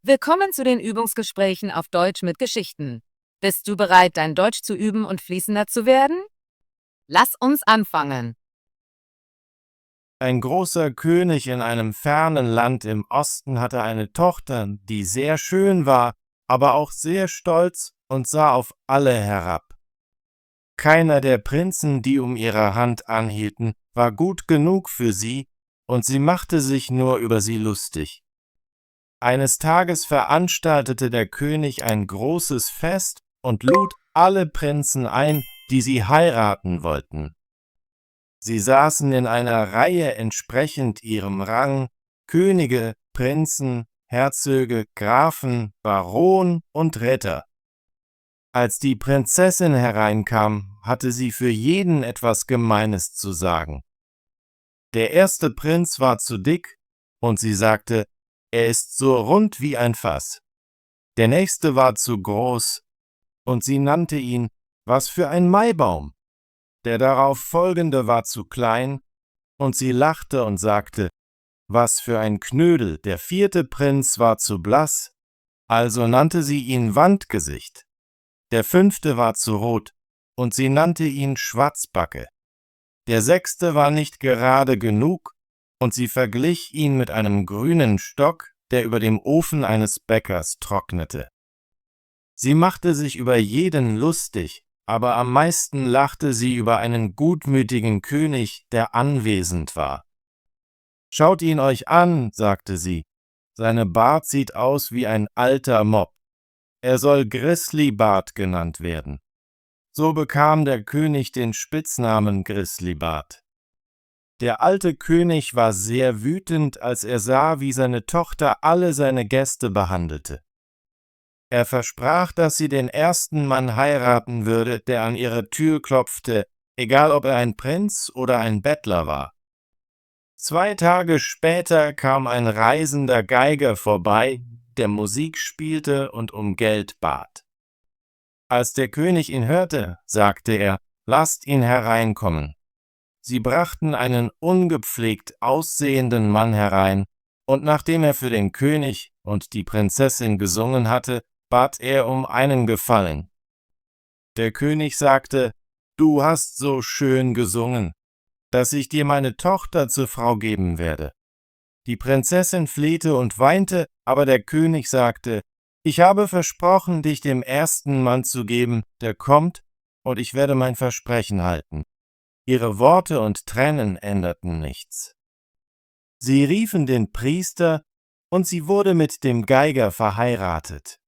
Willkommen zu den Übungsgesprächen auf Deutsch mit Geschichten. Bist du bereit, dein Deutsch zu üben und fließender zu werden? Lass uns anfangen. Ein großer König in einem fernen Land im Osten hatte eine Tochter, die sehr schön war, aber auch sehr stolz und sah auf alle herab. Keiner der Prinzen, die um ihre Hand anhielten, war gut genug für sie, und sie machte sich nur über sie lustig. Eines Tages veranstaltete der König ein großes Fest und lud alle Prinzen ein, die sie heiraten wollten. Sie saßen in einer Reihe entsprechend ihrem Rang: Könige, Prinzen, Herzöge, Grafen, Baron und Ritter. Als die Prinzessin hereinkam, hatte sie für jeden etwas Gemeines zu sagen. Der erste Prinz war zu dick, und sie sagte, er ist so rund wie ein Fass. Der nächste war zu groß, und sie nannte ihn, was für ein Maibaum. Der darauf folgende war zu klein, und sie lachte und sagte, was für ein Knödel. Der vierte Prinz war zu blass, also nannte sie ihn Wandgesicht. Der fünfte war zu rot, und sie nannte ihn Schwatzbacke. Der sechste war nicht gerade genug, und sie verglich ihn mit einem grünen Stock, der über dem Ofen eines Bäckers trocknete. Sie machte sich über jeden lustig, aber am meisten lachte sie über einen gutmütigen König, der anwesend war. »Schaut ihn euch an«, sagte sie, »seine Bart sieht aus wie ein alter Mopp. Er soll Grizzlybart genannt werden.« So bekam der König den Spitznamen Grizzlybart. Der alte König war sehr wütend, als er sah, wie seine Tochter alle seine Gäste behandelte. Er versprach, dass sie den ersten Mann heiraten würde, der an ihre Tür klopfte, egal ob er ein Prinz oder ein Bettler war. 2 Tage später kam ein reisender Geiger vorbei, der Musik spielte und um Geld bat. Als der König ihn hörte, sagte er, lasst ihn hereinkommen. Sie brachten einen ungepflegt aussehenden Mann herein, und nachdem er für den König und die Prinzessin gesungen hatte, bat er um einen Gefallen. Der König sagte, du hast so schön gesungen, dass ich dir meine Tochter zur Frau geben werde. Die Prinzessin flehte und weinte, aber der König sagte, ich habe versprochen, dich dem ersten Mann zu geben, der kommt, und ich werde mein Versprechen halten. Ihre Worte und Tränen änderten nichts. Sie riefen den Priester, und sie wurde mit dem Geiger verheiratet.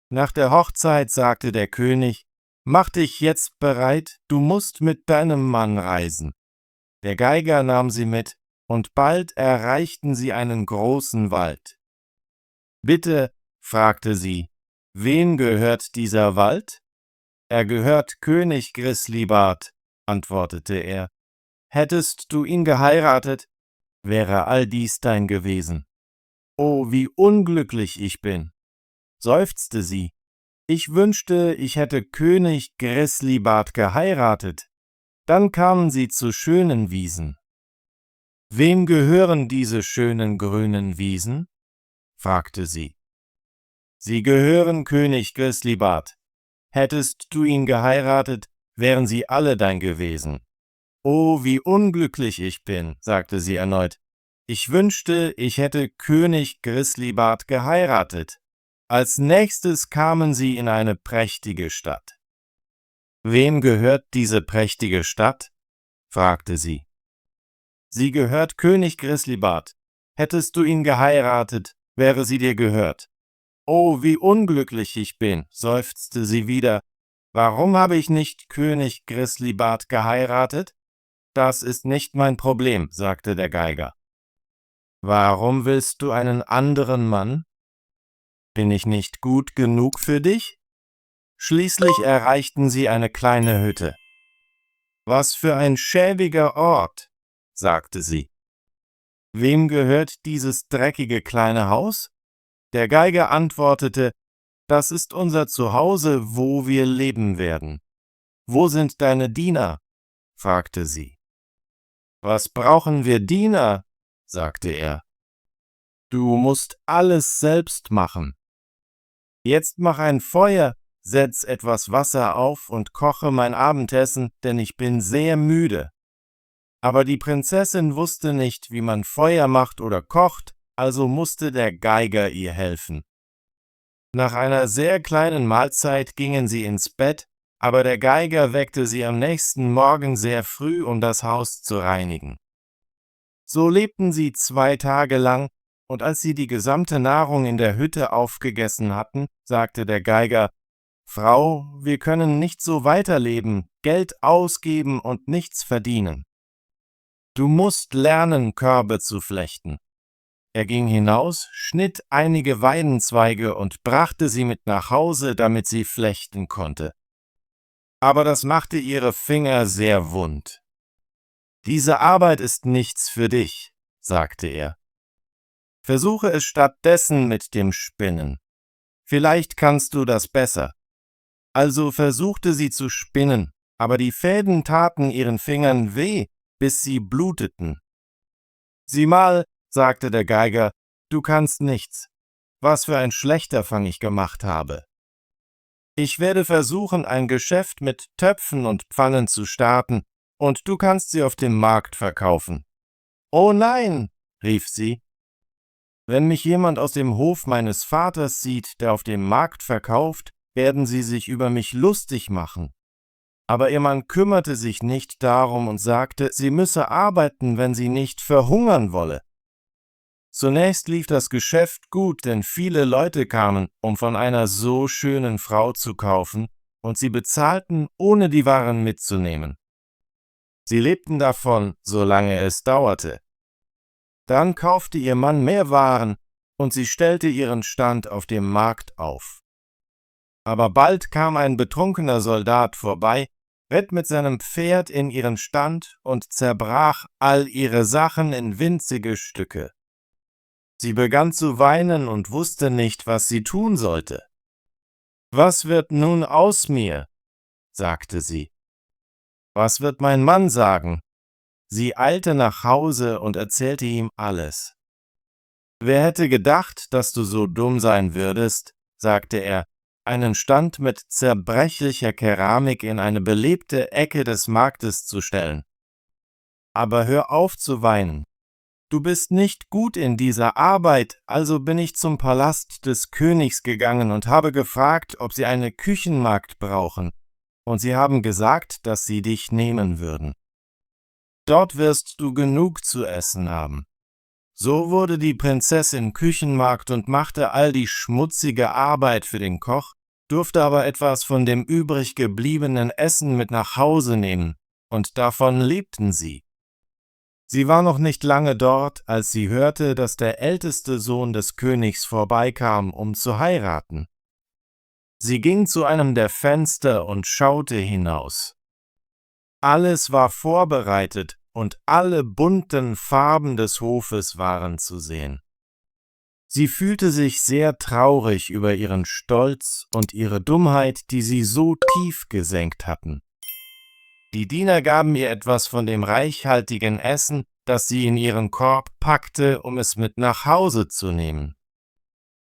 Nach der Hochzeit sagte der König, mach dich jetzt bereit, du musst mit deinem Mann reisen. Der Geiger nahm sie mit, und bald erreichten sie einen großen Wald. Bitte, fragte sie, wem gehört dieser Wald? Er gehört König Grizzlybart, antwortete er. Hättest du ihn geheiratet, wäre all dies dein gewesen. Oh, wie unglücklich ich bin, seufzte sie. Ich wünschte, ich hätte König Grizzlybart geheiratet. Dann kamen sie zu schönen Wiesen. Wem gehören diese schönen grünen Wiesen? Fragte sie. Sie gehören König Grizzlybart. Hättest du ihn geheiratet, wären sie alle dein gewesen. Oh, wie unglücklich ich bin, sagte sie erneut. Ich wünschte, ich hätte König Grizzlybart geheiratet. Als nächstes kamen sie in eine prächtige Stadt. Wem gehört diese prächtige Stadt? Fragte sie. Sie gehört König Grizzlybart. Hättest du ihn geheiratet, wäre sie dir gehört. Oh, wie unglücklich ich bin, seufzte sie wieder. Warum habe ich nicht König Grizzlybart geheiratet? Das ist nicht mein Problem, sagte der Geiger. Warum willst du einen anderen Mann? Bin ich nicht gut genug für dich? Schließlich erreichten sie eine kleine Hütte. Was für ein schäbiger Ort, sagte sie. Wem gehört dieses dreckige kleine Haus? Der Geiger antwortete, das ist unser Zuhause, wo wir leben werden. Wo sind deine Diener? Fragte sie. Was brauchen wir Diener? Sagte er. Du musst alles selbst machen. Jetzt mach ein Feuer, setz etwas Wasser auf und koche mein Abendessen, denn ich bin sehr müde. Aber die Prinzessin wusste nicht, wie man Feuer macht oder kocht, also musste der Geiger ihr helfen. Nach einer sehr kleinen Mahlzeit gingen sie ins Bett, aber der Geiger weckte sie am nächsten Morgen sehr früh, um das Haus zu reinigen. So lebten sie 2 Tage lang, und als sie die gesamte Nahrung in der Hütte aufgegessen hatten, sagte der Geiger: »Frau, wir können nicht so weiterleben, Geld ausgeben und nichts verdienen. Du musst lernen, Körbe zu flechten.« Er ging hinaus, schnitt einige Weidenzweige und brachte sie mit nach Hause, damit sie flechten konnte. Aber das machte ihre Finger sehr wund. »Diese Arbeit ist nichts für dich«, sagte er. »Versuche es stattdessen mit dem Spinnen. Vielleicht kannst du das besser.« Also versuchte sie zu spinnen, aber die Fäden taten ihren Fingern weh, bis sie bluteten. »Sieh mal«, sagte der Geiger, »du kannst nichts. Was für ein schlechter Fang ich gemacht habe. Ich werde versuchen, ein Geschäft mit Töpfen und Pfannen zu starten, und du kannst sie auf dem Markt verkaufen.« »Oh nein«, rief sie, »wenn mich jemand aus dem Hof meines Vaters sieht, der auf dem Markt verkauft, werden sie sich über mich lustig machen.« Aber ihr Mann kümmerte sich nicht darum und sagte, sie müsse arbeiten, wenn sie nicht verhungern wolle. Zunächst lief das Geschäft gut, denn viele Leute kamen, um von einer so schönen Frau zu kaufen, und sie bezahlten, ohne die Waren mitzunehmen. Sie lebten davon, solange es dauerte. Dann kaufte ihr Mann mehr Waren, und sie stellte ihren Stand auf dem Markt auf. Aber bald kam ein betrunkener Soldat vorbei, ritt mit seinem Pferd in ihren Stand und zerbrach all ihre Sachen in winzige Stücke. Sie begann zu weinen und wusste nicht, was sie tun sollte. »Was wird nun aus mir?«, sagte sie. »Was wird mein Mann sagen?« Sie eilte nach Hause und erzählte ihm alles. »Wer hätte gedacht, dass du so dumm sein würdest«, sagte er, »einen Stand mit zerbrechlicher Keramik in eine belebte Ecke des Marktes zu stellen. Aber hör auf zu weinen. Du bist nicht gut in dieser Arbeit, also bin ich zum Palast des Königs gegangen und habe gefragt, ob sie eine Küchenmagd brauchen, und sie haben gesagt, dass sie dich nehmen würden. Dort wirst du genug zu essen haben.« So wurde die Prinzessin Küchenmagd und machte all die schmutzige Arbeit für den Koch, durfte aber etwas von dem übrig gebliebenen Essen mit nach Hause nehmen, und davon lebten sie. Sie war noch nicht lange dort, als sie hörte, dass der älteste Sohn des Königs vorbeikam, um zu heiraten. Sie ging zu einem der Fenster und schaute hinaus. Alles war vorbereitet, und alle bunten Farben des Hofes waren zu sehen. Sie fühlte sich sehr traurig über ihren Stolz und ihre Dummheit, die sie so tief gesenkt hatten. Die Diener gaben ihr etwas von dem reichhaltigen Essen, das sie in ihren Korb packte, um es mit nach Hause zu nehmen.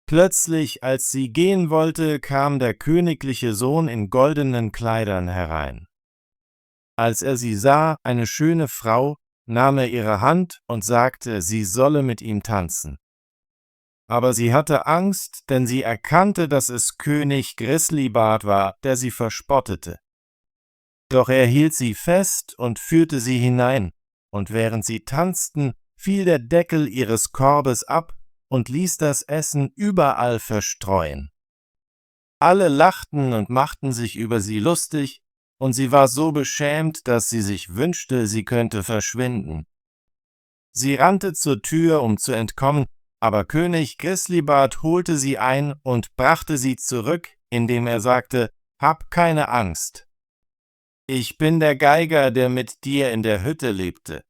Plötzlich, als sie gehen wollte, kam der königliche Sohn in goldenen Kleidern herein. Als er sie sah, eine schöne Frau, nahm er ihre Hand und sagte, sie solle mit ihm tanzen. Aber sie hatte Angst, denn sie erkannte, dass es König Grizzlybart war, der sie verspottete. Doch er hielt sie fest und führte sie hinein, und während sie tanzten, fiel der Deckel ihres Korbes ab und ließ das Essen überall verstreuen. Alle lachten und machten sich über sie lustig, und sie war so beschämt, dass sie sich wünschte, sie könnte verschwinden. Sie rannte zur Tür, um zu entkommen, aber König Grizzlybart holte sie ein und brachte sie zurück, indem er sagte, »Hab keine Angst. Ich bin der Geiger, der mit dir in der Hütte lebte.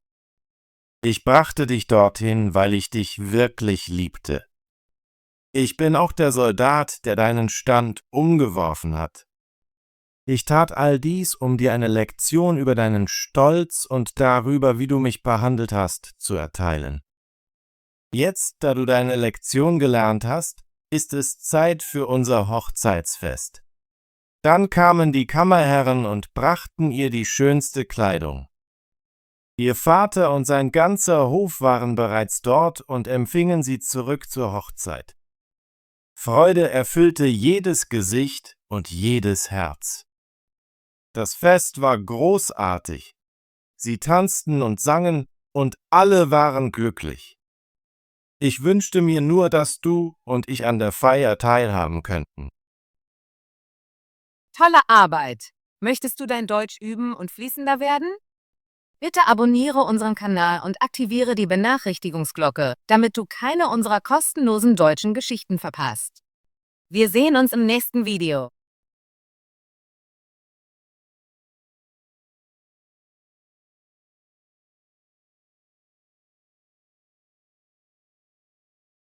Ich brachte dich dorthin, weil ich dich wirklich liebte. Ich bin auch der Soldat, der deinen Stand umgeworfen hat. Ich tat all dies, um dir eine Lektion über deinen Stolz und darüber, wie du mich behandelt hast, zu erteilen. Jetzt, da du deine Lektion gelernt hast, ist es Zeit für unser Hochzeitsfest. Dann kamen die Kammerherren und brachten ihr die schönste Kleidung. Ihr Vater und sein ganzer Hof waren bereits dort und empfingen sie zurück zur Hochzeit. Freude erfüllte jedes Gesicht und jedes Herz. Das Fest war großartig. Sie tanzten und sangen, und alle waren glücklich. Ich wünschte mir nur, dass du und ich an der Feier teilhaben könnten. Tolle Arbeit! Möchtest du dein Deutsch üben und fließender werden? Bitte abonniere unseren Kanal und aktiviere die Benachrichtigungsglocke, damit du keine unserer kostenlosen deutschen Geschichten verpasst. Wir sehen uns im nächsten Video.